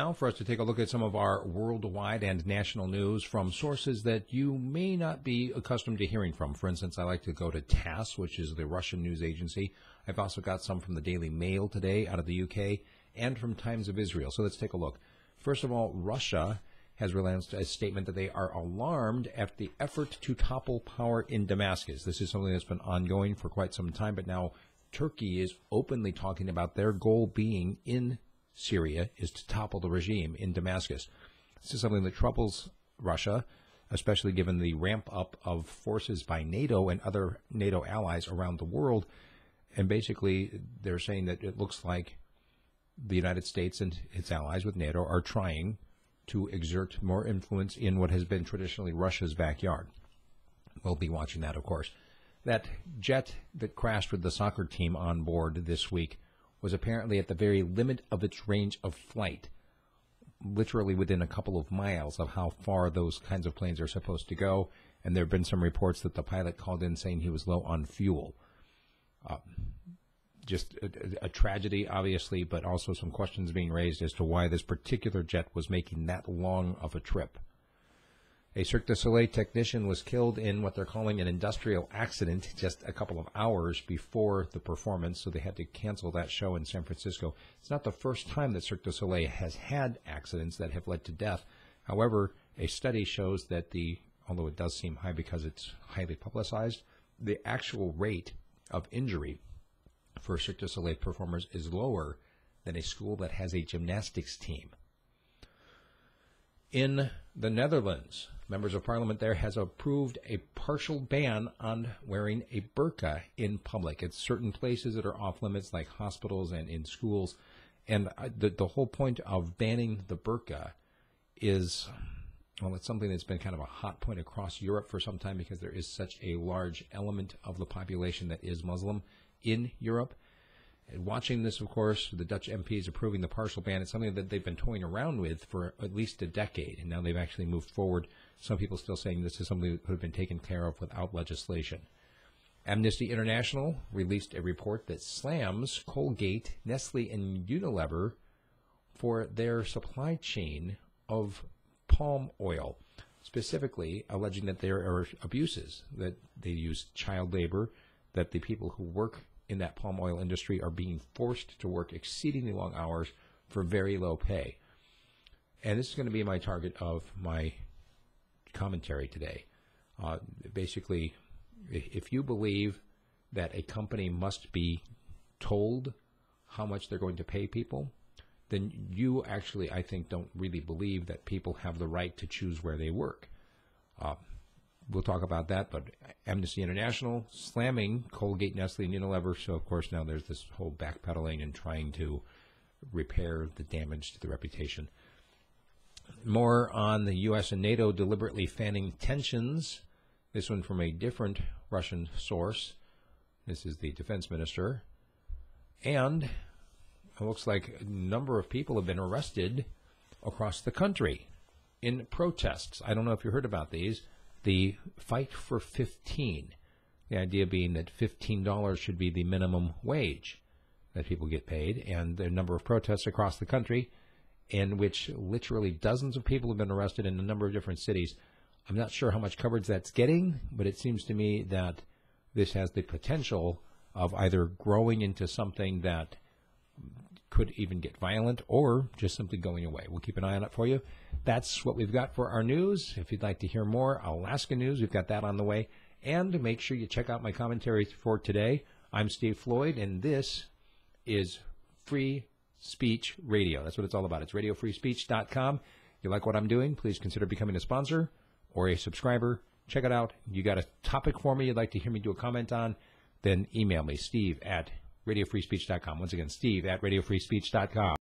Now for us to take a look at some of our worldwide and national news from sources that you may not be accustomed to hearing from. For instance, I like to go to TASS, which is the Russian news agency. I've also got some from the Daily Mail today out of the UK and from Times of Israel. So let's take a look. First of all, Russia has released a statement that they are alarmed at the effort to topple power in Damascus. This is something that's been ongoing for quite some time, but now Turkey is openly talking about their goal being in Syria is to topple the regime in Damascus. This is something that troubles Russia, especially given the ramp up of forces by NATO and other NATO allies around the world. And basically, they're saying that it looks like the United States and its allies with NATO are trying to exert more influence in what has been traditionally Russia's backyard. We'll be watching that, of course. That jet that crashed with the soccer team on board this week was apparently at the very limit of its range of flight, literally within a couple of miles of how far those kinds of planes are supposed to go. And there have been some reports that the pilot called in saying he was low on fuel. Just a tragedy, obviously, but also some questions being raised as to why this particular jet was making that long of a trip. A Cirque du Soleil technician was killed in what they're calling an industrial accident just a couple of hours before the performance, so they had to cancel that show in San Francisco. It's not the first time that Cirque du Soleil has had accidents that have led to death. However, a study shows that although it does seem high because it's highly publicized, the actual rate of injury for Cirque du Soleil performers is lower than a school that has a gymnastics team. In the Netherlands, members of parliament there has approved a partial ban on wearing a burqa in public. It's certain places that are off limits, like hospitals and in schools. And the whole point of banning the burqa is, well, it's something that's been kind of a hot point across Europe for some time because there is such a large element of the population that is Muslim in Europe. And watching this, of course, the Dutch MPs approving the partial ban, it's something that they've been toying around with for at least a decade, and now they've actually moved forward. Some people still saying this is something that could have been taken care of without legislation. Amnesty International released a report that slams Colgate, Nestle, and Unilever for their supply chain of palm oil, specifically alleging that there are abuses, that they use child labor, that the people who work in that palm oil industry are being forced to work exceedingly long hours for very low pay. And this is going to be my target of my commentary today. Basically, if you believe that a company must be told how much they're going to pay people, then you actually, I think, don't really believe that people have the right to choose where they work. We'll talk about that, but Amnesty International slamming Colgate, Nestle, and Unilever. So, of course, now there's this whole backpedaling and trying to repair the damage to the reputation. More on the U.S. and NATO deliberately fanning tensions. This one from a different Russian source. This is the defense minister. And it looks like a number of people have been arrested across the country in protests. I don't know if you heard about these. The fight for 15, the idea being that $15 should be the minimum wage that people get paid, and there are a number of protests across the country in which literally dozens of people have been arrested in a number of different cities. I'm not sure how much coverage that's getting, but it seems to me that this has the potential of either growing into something that could even get violent or just simply going away. We'll keep an eye on it for you. That's what we've got for our news. If you'd like to hear more Alaska news, we've got that on the way. And make sure you check out my commentary for today. I'm Steve Floyd, and this is Free Speech Radio. That's what it's all about. It's radiofreespeech.com. If you like what I'm doing, please consider becoming a sponsor or a subscriber. Check it out. You got a topic for me you'd like to hear me do a comment on, then email me, steve@radiofreespeech.com. Once again, steve@radiofreespeech.com.